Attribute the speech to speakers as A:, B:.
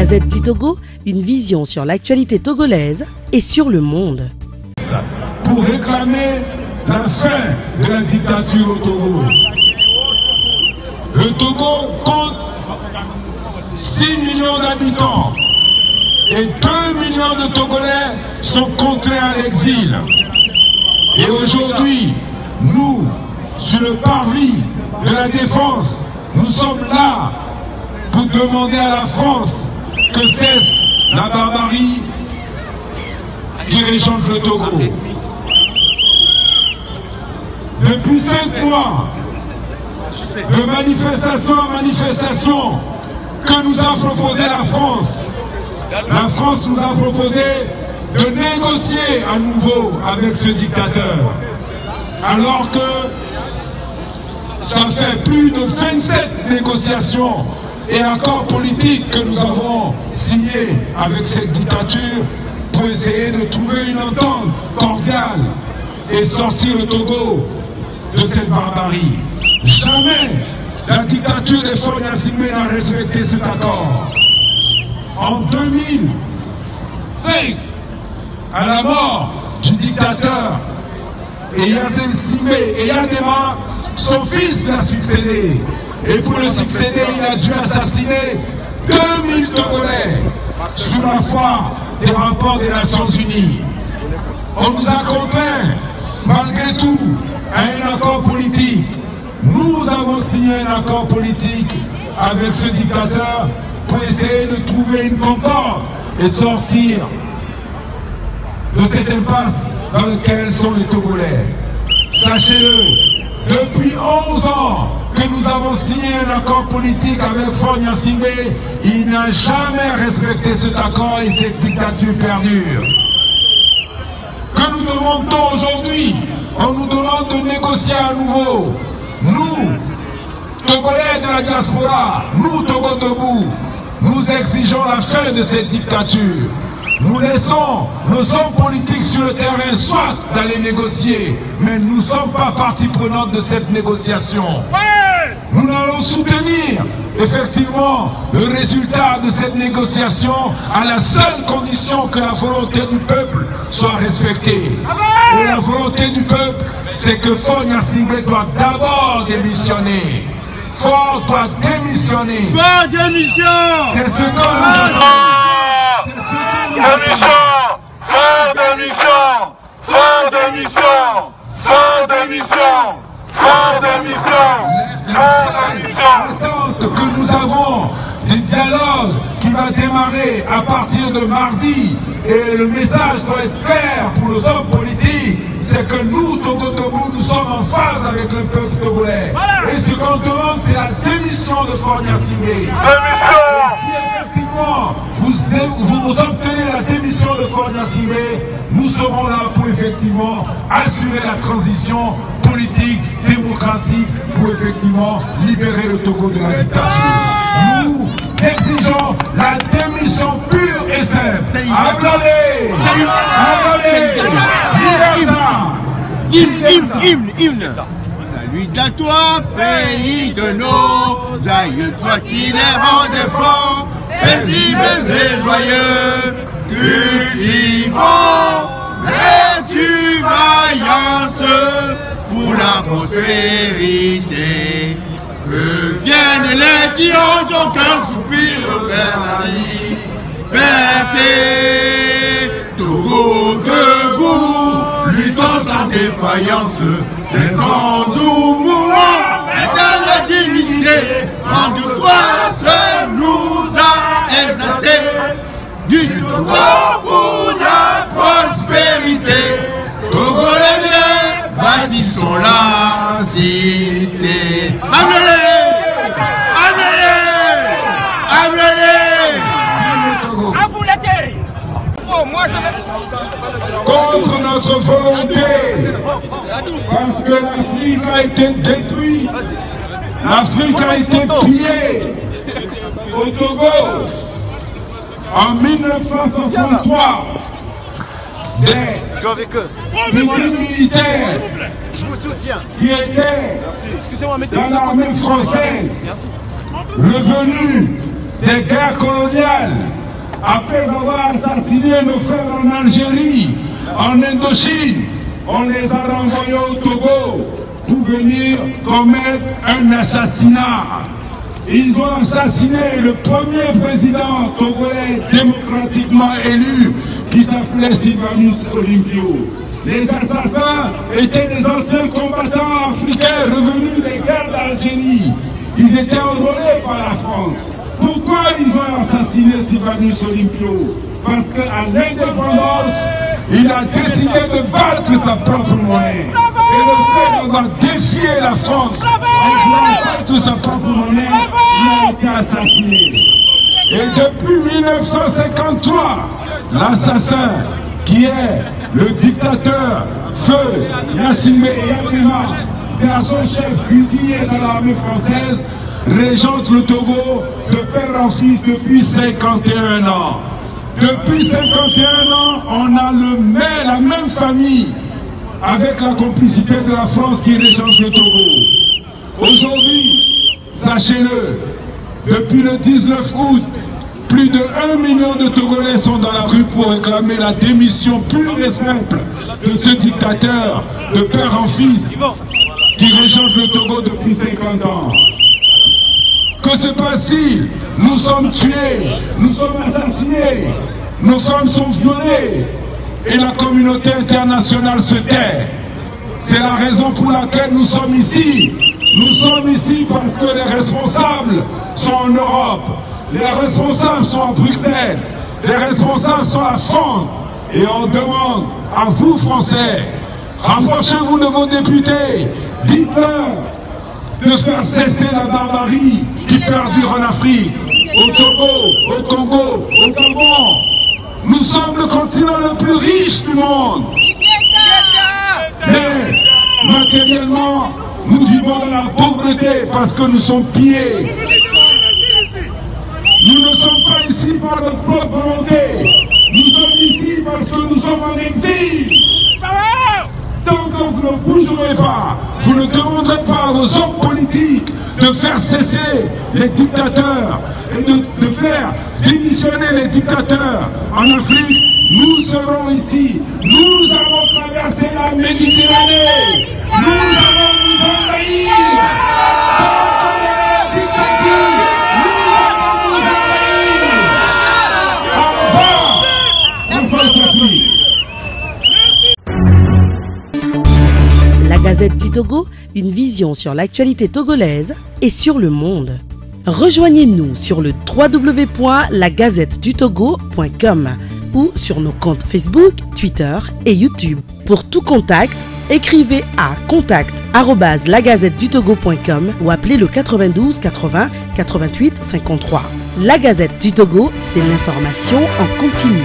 A: Gazette du Togo, une vision sur l'actualité togolaise et sur le monde.
B: Pour réclamer la fin de la dictature au Togo. Le Togo compte 6 millions d'habitants et 2 millions de Togolais sont contraints à l'exil. Et aujourd'hui, nous, sur le parvis de la défense, nous sommes là pour demander à la France que cesse la barbarie qui régente le Togo. Depuis 5 mois, de manifestation en manifestation, que nous a proposé la France nous a proposé de négocier à nouveau avec ce dictateur. Alors que ça fait plus de 27 négociations et accords politiques que nous avons signés avec cette dictature pour essayer de trouver une entente cordiale et sortir le Togo de cette barbarie. Jamais la dictature des Faure Gnassingbé n'a respecté cet accord. En 2005, à la mort du dictateur Eyadema, son fils l'a succédé. Et pour le succéder, il a dû assassiner 2000 Togolais sous la foi des rapports des Nations Unies. On nous a contraints, malgré tout, à un accord politique. Nous avons signé un accord politique avec ce dictateur pour essayer de trouver une concorde et sortir de cette impasse dans laquelle sont les Togolais. Sachez-le, depuis 11 ans que nous avons signé un accord politique avec Faure Gnassingbé, il n'a jamais respecté cet accord et cette dictature perdure. Que nous demandons aujourd'hui? On nous demande de négocier à nouveau. Nous, Togolais de la diaspora, nous, Togo debout, nous exigeons la fin de cette dictature. Nous laissons nos hommes politiques sur le terrain, soit d'aller négocier, mais nous ne sommes pas partie prenante de cette négociation. Nous allons soutenir effectivement le résultat de cette négociation à la seule condition que la volonté du peuple soit respectée. Et la volonté du peuple, c'est que Faure Gnassingbé doit d'abord démissionner. Faure doit démissionner.
C: Faure démission.
B: C'est ce que nous attendons.
C: Démission. Faure démission. Faure démission. Faure démission. Faure démission.
B: L'attente que nous avons du dialogue qui va démarrer à partir de mardi, et le message doit être clair pour nos hommes politiques, c'est que nous, Togo debout, nous sommes en phase avec le peuple togolais. Et ce qu'on demande, c'est la démission de Faure Gnassingbé. Si effectivement vous obtenez la démission de Faure Gnassingbé, nous serons là pour effectivement assurer la transition politique, démocratique, pour effectivement libérer le Togo de la dictature. Nous exigeons la démission pure et simple. Applaudez!
C: Hymne. Salut à toi, pays de nos aïeux, toi qui les rends forts, paisibles et joyeux, cultivons vertu, vaillance pour la prospérité. Que viennent les qui ont donc un soupir vers la liberté. Togo debout, luttons sans défaillance, les grands mourants, mais dans la dignité, en de grâce nous a exaltés. Du Togo pour la prospérité, Togo les biens, bâtissons la cité.
B: Contre notre volonté, parce que l'Afrique a été détruite, l'Afrique a été pillée au Togo en 1963. Des militaires qui étaient dans l'armée française revenus des guerres coloniales, après avoir assassiné nos frères en Algérie, en Indochine, on les a renvoyés au Togo pour venir commettre un assassinat. Ils ont assassiné le premier président togolais démocratiquement élu qui s'appelait Sylvanus Olympio. Les assassins étaient des anciens combattants africains revenus des guerres d'Algérie. Ils étaient enrôlés par la France. Pourquoi ils ont assassiné Sylvanus Olympio? Parce qu'à l'indépendance, il a décidé de battre sa propre monnaie. Et le fait d'avoir défié la France en voulant battre sa propre monnaie, il a été assassiné. Et depuis 1953, l'assassin qui est le dictateur Feu Yassine Eyadema, sergent-chef cuisinier de l'armée française, régente le Togo de père en fils depuis 51 ans. Depuis 51 ans, on a la même famille avec la complicité de la France qui régente le Togo. Aujourd'hui, sachez-le, depuis le 19 août, plus de 1 million de Togolais sont dans la rue pour réclamer la démission pure et simple de ce dictateur de père en fils qui régente le Togo depuis 50 ans. Que se passe-t-il? Nous sommes tués, nous sommes assassinés, nos femmes sont violées et la communauté internationale se tait. C'est la raison pour laquelle nous sommes ici. Nous sommes ici parce que les responsables sont en Europe, les responsables sont à Bruxelles, les responsables sont à France. Et on demande à vous Français, rapprochez-vous de vos députés, dites-leur de faire cesser la barbarie qui perdure en Afrique, au Togo, au Congo, au Gabon. Nous sommes le continent le plus riche du monde. Mais matériellement, nous vivons dans la pauvreté parce que nous sommes pillés. Nous ne sommes pas ici par notre propre volonté. Nous sommes ici parce que nous sommes en exil. Tant que vous ne bougerez pas, vous ne demanderez pas à vos hommes politiques de faire cesser les dictateurs et de faire démissionner les dictateurs en Afrique, nous serons ici. Nous allons traverser la Méditerranée. Nous allons nous envahir.
A: La Gazette du Togo, une vision sur l'actualité togolaise et sur le monde. Rejoignez-nous sur le www.lagazettedutogo.com ou sur nos comptes Facebook, Twitter et YouTube. Pour tout contact, écrivez à contact@lagazettedutogo.com ou appelez le 92 80 88 53. La Gazette du Togo, c'est l'information en continu.